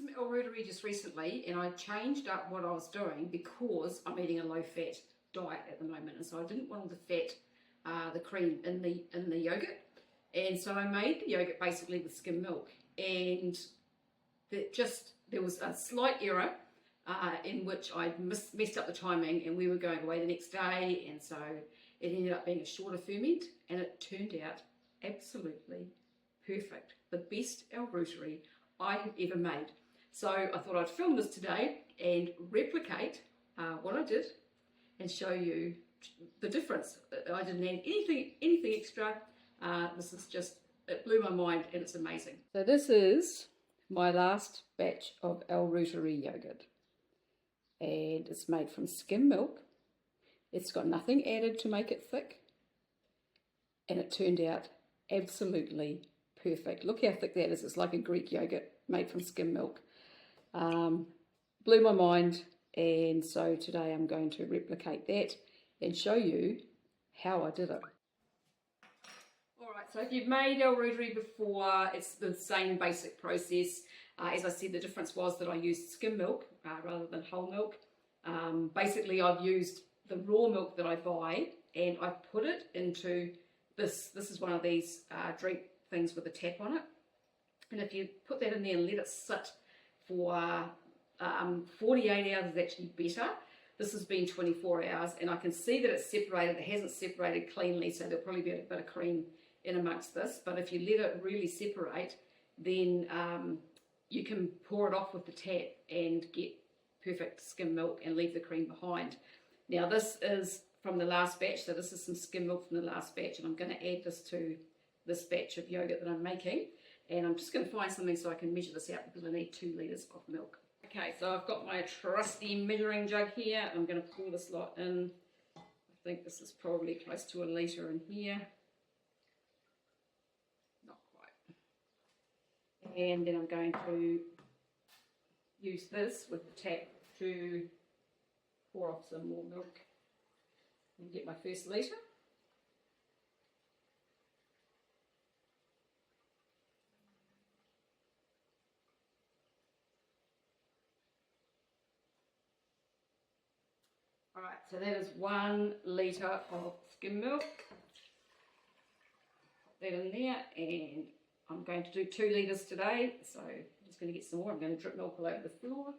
some Reuteri just recently, and I changed up what I was doing because I'm eating a low-fat diet at the moment, and so I didn't want the fat, the cream in the yogurt, and so I made the yogurt basically with skim milk, and there was a slight error in which I messed up the timing, and we were going away the next day, and so it ended up being a shorter ferment, and it turned out absolutely perfect. The best Reuteri I have ever made. So I thought I'd film this today and replicate what I did and show you the difference. I didn't add anything extra. This is just, it blew my mind, and it's amazing. So this is my last batch of Reuteri yogurt, and it's made from skim milk. It's got nothing added to make it thick, and it turned out absolutely perfect. Look how thick that is. It's like a Greek yogurt made from skim milk. Blew my mind, and so today I'm going to replicate that and show you how I did it. Alright, so if you've made Reuteri before, it's the same basic process. As I said, the difference was that I used skim milk rather than whole milk. Basically, I've used the raw milk that I buy, and I've put it into this is one of these drink things with a tap on it, and if you put that in there and let it sit for 48 hours is actually better. This has been 24 hours, and I can see that it's separated. It hasn't separated cleanly, so there'll probably be a bit of cream in amongst this, but if you let it really separate, then you can pour it off with the tap and get perfect skim milk and leave the cream behind. Now this is from the last batch, so this is some skim milk from the last batch, and I'm going to add this to this batch of yogurt that I'm making, and I'm just going to find something so I can measure this out because I need 2 litres of milk. Okay, so I've got my trusty measuring jug here. I'm going to pour this lot in. I think this is probably close to 1 litre in here. Not quite. And then I'm going to use this with the tap to pour off some more milk and get my first litre. Alright, so that is 1 litre of skim milk. Put that in there, and I'm going to do 2 litres today, so I'm just going to get some more. I'm going to drip milk all over the floor.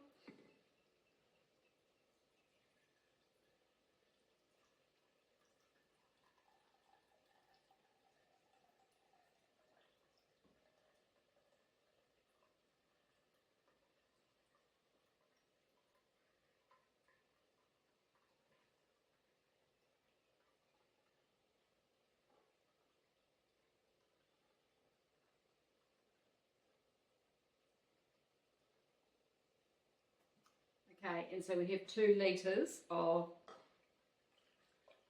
Okay, and so we have 2 litres of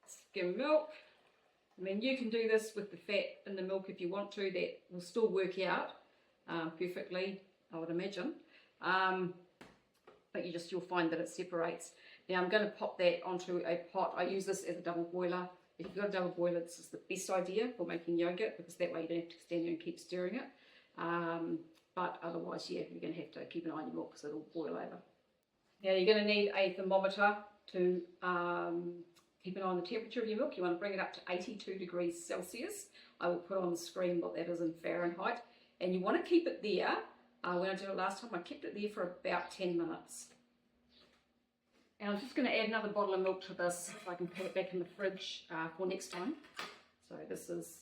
skim milk. I mean, you can do this with the fat in the milk if you want to. That will still work out perfectly, I would imagine. But you'll find that it separates. Now I'm going to pop that onto a pot. I use this as a double boiler. If you've got a double boiler, this is the best idea for making yogurt, because that way you don't have to stand there and keep stirring it. But otherwise, yeah, you're going to have to keep an eye on your milk because it'll boil over. Now you're going to need a thermometer to keep an eye on the temperature of your milk. You want to bring it up to 82 degrees Celsius. I will put on the screen what that is in Fahrenheit. And you want to keep it there. When I did it last time, I kept it there for about 10 minutes. And I'm just going to add another bottle of milk to this so I can put it back in the fridge for next time. So this is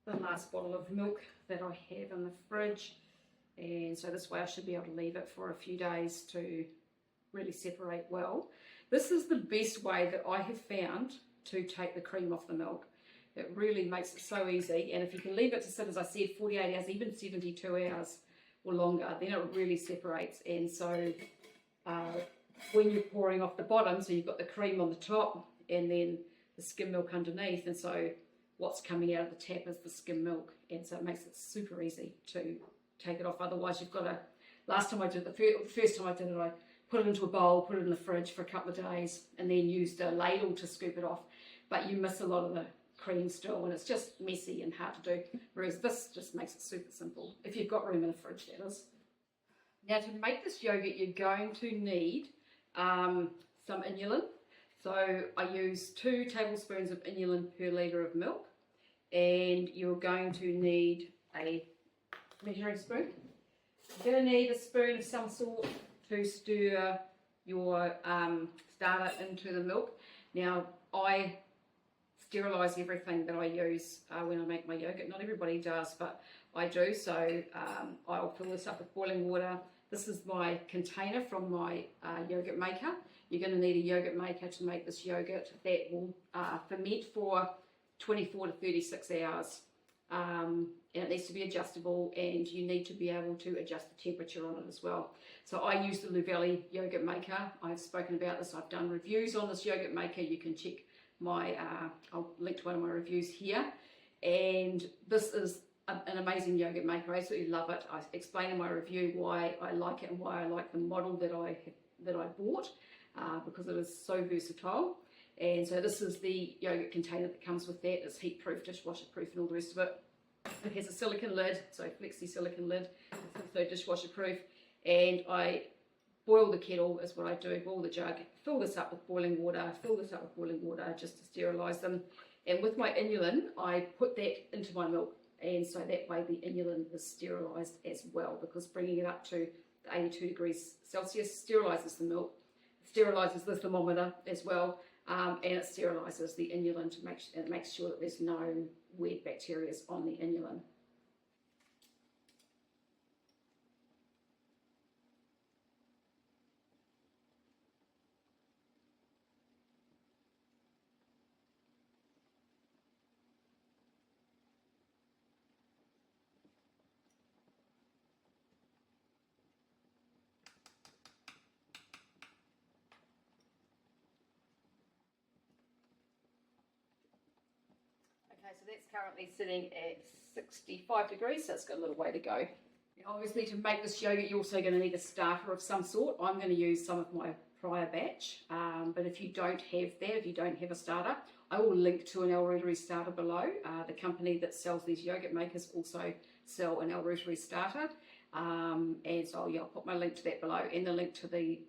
the last bottle of milk that I have in the fridge. And so this way I should be able to leave it for a few days to really separate well. This is the best way that I have found to take the cream off the milk. It really makes it so easy, and if you can leave it to sit, as I said, 48 hours, even 72 hours or longer, then it really separates. And so when you're pouring off the bottom, so you've got the cream on the top and then the skim milk underneath, and so what's coming out of the tap is the skim milk, and so it makes it super easy to take it off. Otherwise you've got to, last time I did it, the first time I did it, I put it into a bowl, put it in the fridge for a couple of days, and then used a ladle to scoop it off. But you miss a lot of the cream still, and it's just messy and hard to do. Whereas this just makes it super simple, if you've got room in the fridge, that is. Now to make this yogurt, you're going to need some inulin. So I use 2 tablespoons of inulin per litre of milk, and you're going to need a measuring spoon. You're going to need a spoon of some sort to stir your starter into the milk. Now I sterilise everything that I use when I make my yogurt. Not everybody does, but I do. So I'll fill this up with boiling water. This is my container from my yogurt maker. You're going to need a yogurt maker to make this yogurt that will ferment for 24 to 36 hours. And it needs to be adjustable, and you need to be able to adjust the temperature on it as well. So I use the Reuteri yogurt maker. I've spoken about this. I've done reviews on this yogurt maker. You can check my, I'll link to one of my reviews here. And this is an amazing yogurt maker. I absolutely love it. I explain in my review why I like it and why I like the model that I bought, because it is so versatile. And so this is the yogurt container that comes with that. It's heat proof, dishwasher proof, and all the rest of it. It has a silicone lid, so flexi silicone lid. It's also dishwasher proof. And I boil the kettle is what I do, boil the jug, fill this up with boiling water, just to sterilise them. And with my inulin, I put that into my milk, and so that way the inulin is sterilised as well, because bringing it up to 82 degrees Celsius sterilises the milk, sterilises the thermometer as well, and it sterilises the inulin to make sure that there's no weird bacteria on the inulin. Okay, so that's currently sitting at 65 degrees, so it's got a little way to go. Now, obviously, to make this yogurt, you're also going to need a starter of some sort. I'm going to use some of my prior batch, but if you don't have that, if you don't have a starter, I will link to an Reuteri starter below. The company that sells these yogurt makers also sell an Reuteri starter, and so yeah, I'll put my link to that below, and the link to the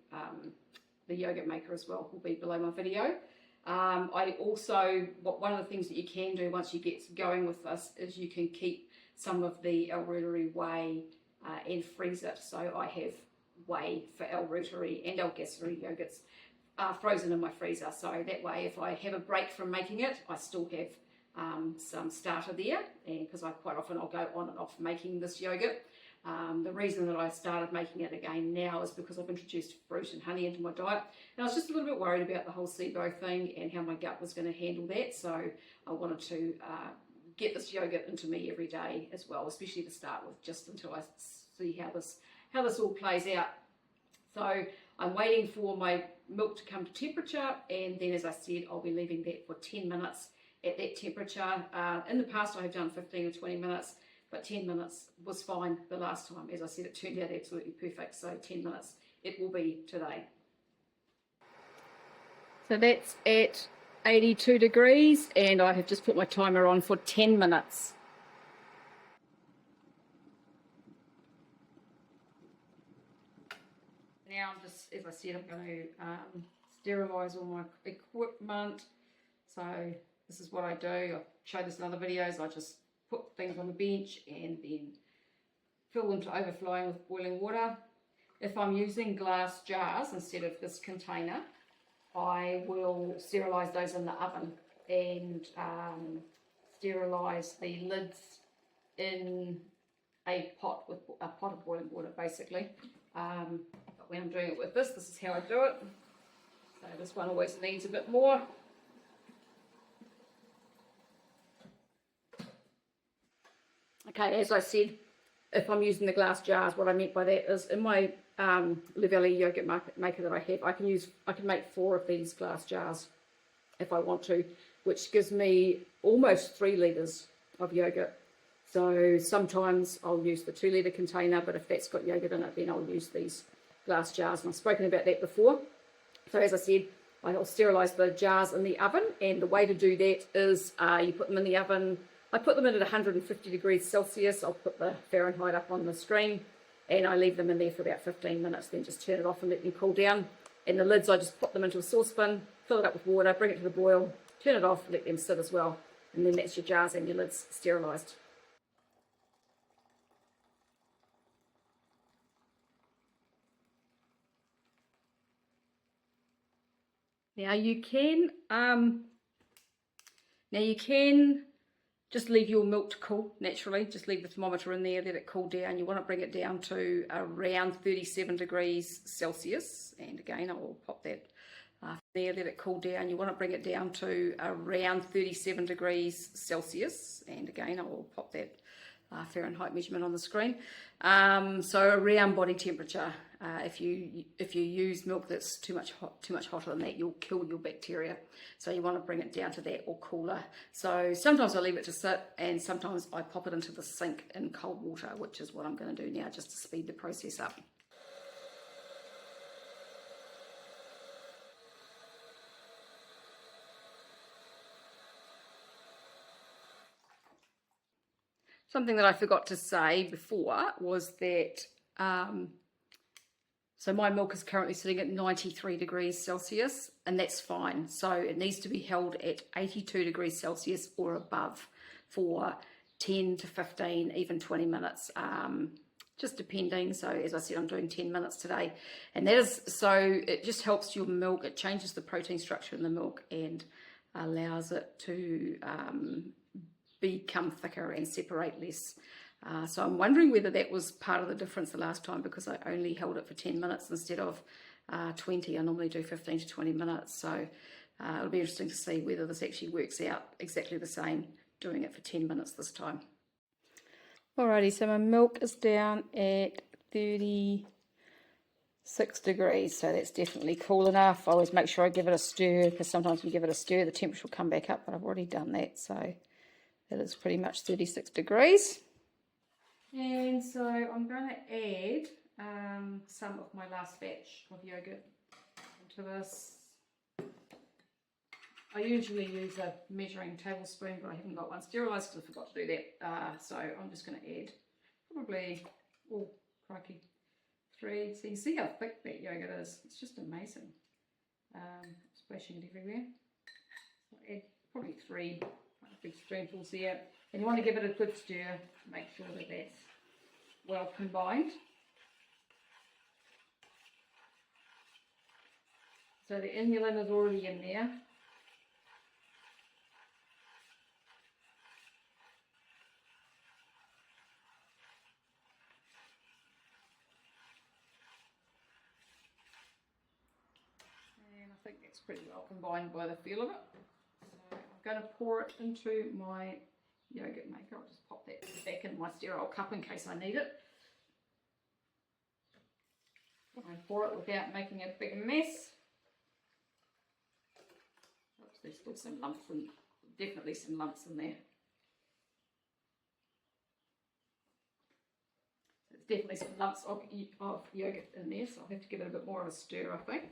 yogurt maker as well will be below my video. I also, one of the things that you can do once you get going with this is you can keep some of the Reuteri whey and freeze it. So I have whey for Reuteri and Gassery yogurts frozen in my freezer. So that way, if I have a break from making it, I still have some starter there, and because quite often I'll go on and off making this yogurt. The reason that I started making it again now is because I've introduced fruit and honey into my diet, and I was just a little bit worried about the whole SIBO thing and how my gut was going to handle that, so I wanted to get this yogurt into me every day as well, especially to start with, just until I see how this all plays out. So I'm waiting for my milk to come to temperature, and then, as I said, I'll be leaving that for 10 minutes at that temperature. In the past I have done 15 or 20 minutes, but 10 minutes was fine the last time. As I said, it turned out absolutely perfect, so 10 minutes it will be today. So that's at 82 degrees, and I have just put my timer on for 10 minutes. Now I'm just, as I said, I'm going to sterilise all my equipment. So this is what I do. I've showed this in other videos. I just put things on the bench and then fill them to overflowing with boiling water. If I'm using glass jars instead of this container, I will sterilise those in the oven and sterilise the lids in a pot of boiling water, basically. But when I'm doing it with this is how I do it. So this one always needs a bit more. Okay, as I said, if I'm using the glass jars, what I meant by that is in my Reuteri yogurt maker that I have, I can make 4 of these glass jars if I want to, which gives me almost 3 litres of yogurt. So sometimes I'll use the 2 litre container, but if that's got yogurt in it, then I'll use these glass jars, and I've spoken about that before. So as I said, I'll sterilise the jars in the oven, and the way to do that is you put them in the oven. I put them in at 150 degrees Celsius. I'll put the Fahrenheit up on the screen, and I leave them in there for about 15 minutes, then just turn it off and let them cool down. And the lids, I just put them into a saucepan, fill it up with water, bring it to the boil, turn it off, let them sit as well, and then that's your jars and your lids sterilised. Now you can just leave your milk to cool naturally. Just leave the thermometer in there, let it cool down. You want to bring it down to around 37 degrees Celsius. And again, I will pop that there, let it cool down. You want to bring it down to around 37 degrees Celsius. And again, I will pop that Fahrenheit measurement on the screen. So around body temperature. If you use milk that's too much hotter than that, you'll kill your bacteria. So you want to bring it down to that or cooler. So sometimes I leave it to sit, and sometimes I pop it into the sink in cold water, which is what I'm going to do now, just to speed the process up. Something that I forgot to say before was that, so my milk is currently sitting at 93 degrees Celsius, and that's fine. So it needs to be held at 82 degrees Celsius or above for 10 to 15, even 20 minutes, just depending. So as I said, I'm doing 10 minutes today. And that is, so it just helps your milk, it changes the protein structure in the milk and allows it to become thicker and separate less. So I'm wondering whether that was part of the difference the last time, because I only held it for 10 minutes instead of 20. I normally do 15 to 20 minutes. So it'll be interesting to see whether this actually works out exactly the same doing it for 10 minutes this time. Alrighty, so my milk is down at 36 degrees, so that's definitely cool enough. I always make sure I give it a stir, because sometimes when you give it a stir the temperature will come back up, but I've already done that, so it is pretty much 36 degrees. And so I'm going to add some of my last batch of yogurt into this. I usually use a measuring tablespoon, but I haven't got one sterilised because I forgot to do that. So I'm just going to add probably, oh crikey, 3. So you see how thick that yogurt is. It's just amazing. Splashing it everywhere. So I'll add probably 3 big spoonfuls there. And you want to give it a good stir to make sure that that's well combined. So the inulin is already in there. And I think that's pretty well combined by the feel of it. So I'm going to pour it into my yogurt maker. I'll just pop that back in my sterile cup in case I need it. And pour it without making a big mess. Oops, there's still some lumps, and definitely some lumps in there. There's definitely some lumps of yogurt in there, so I'll have to give it a bit more of a stir, I think.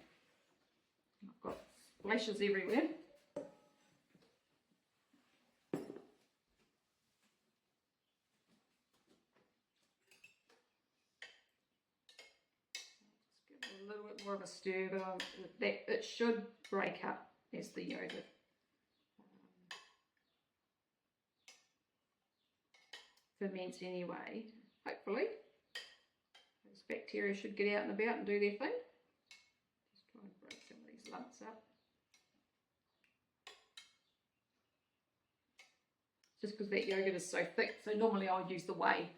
I've got splashes everywhere. A little bit more of a stir, but it should break up as the yogurt ferments anyway. Hopefully those bacteria should get out and about and do their thing. Just try and break some of these lumps up. Just because that yogurt is so thick, so normally I would use the whey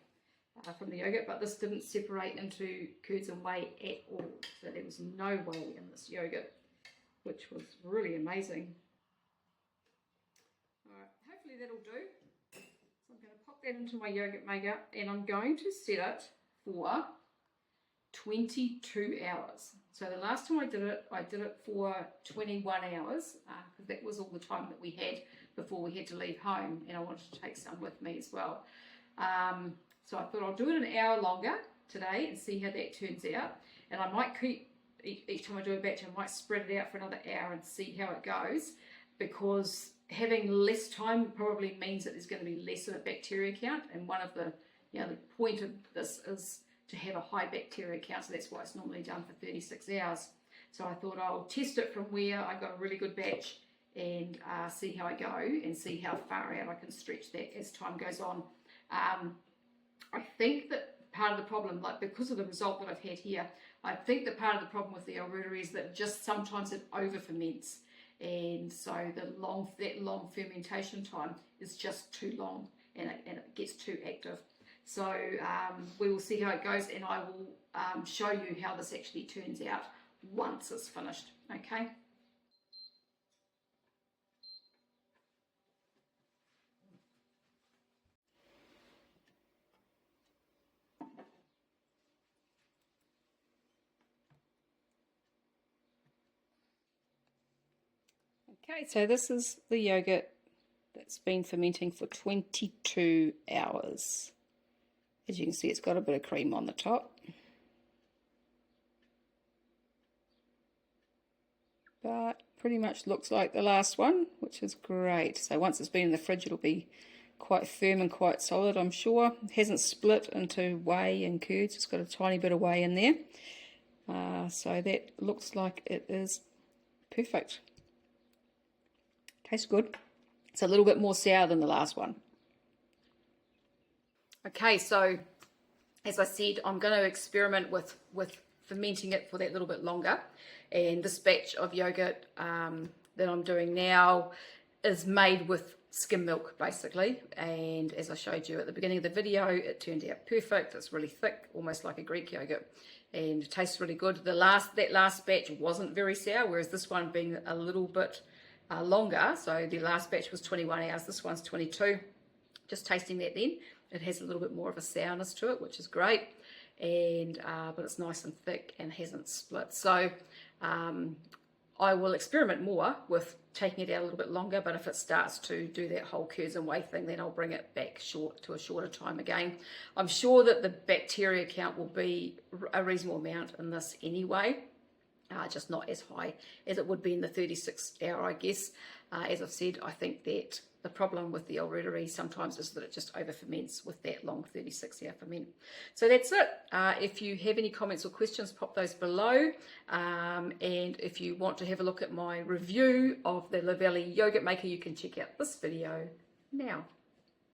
from the yogurt, but this didn't separate into curds and whey at all, so there was no whey in this yogurt, which was really amazing. Alright, hopefully that'll do. So I'm going to pop that into my yogurt maker, and I'm going to set it for 22 hours. So the last time I did it for 21 hours, because that was all the time that we had before we had to leave home, and I wanted to take some with me as well. So I thought I'll do it an hour longer today and see how that turns out. And I might keep, each time I do a batch, I might spread it out for another hour and see how it goes, because having less time probably means that there's going to be less of a bacteria count. And one of the, the point of this is to have a high bacteria count, so that's why it's normally done for 36 hours. So I thought I'll test it from where I got a really good batch and see how I go and see how far out I can stretch that as time goes on. I think that part of the problem, like because of the result that I've had here, I think that part of the problem with the Reuteri is that just sometimes it over ferments, and so that long fermentation time is just too long, and it gets too active. So we will see how it goes, and I will show you how this actually turns out once it's finished. Okay. Okay, so this is the yogurt that's been fermenting for 22 hours. As you can see, it's got a bit of cream on the top. But pretty much looks like the last one, which is great. So once it's been in the fridge, it'll be quite firm and quite solid, I'm sure. It hasn't split into whey and curds. It's got a tiny bit of whey in there. So that looks like it is perfect. Tastes good. It's a little bit more sour than the last one. Okay, so as I said, I'm going to experiment with fermenting it for that little bit longer. And this batch of yogurt that I'm doing now is made with skim milk, basically. And as I showed you at the beginning of the video, it turned out perfect. It's really thick, almost like a Greek yogurt, and it tastes really good. That last batch wasn't very sour, whereas this one being a little bit longer, so the last batch was 21 hours, this one's 22. Just tasting that then, it has a little bit more of a sourness to it, which is great, and but it's nice and thick and hasn't split. So I will experiment more with taking it out a little bit longer, but if it starts to do that whole curds and whey thing, then I'll bring it back to a shorter time again. I'm sure that the bacteria count will be a reasonable amount in this anyway. Just not as high as it would be in the 36 hour, I guess. As I've said, I think that the problem with the Reuteri sometimes is that it just over ferments with that long 36 hour ferment. So that's it. If you have any comments or questions, pop those below. And if you want to have a look at my review of the Lavelli yogurt maker, you can check out this video now.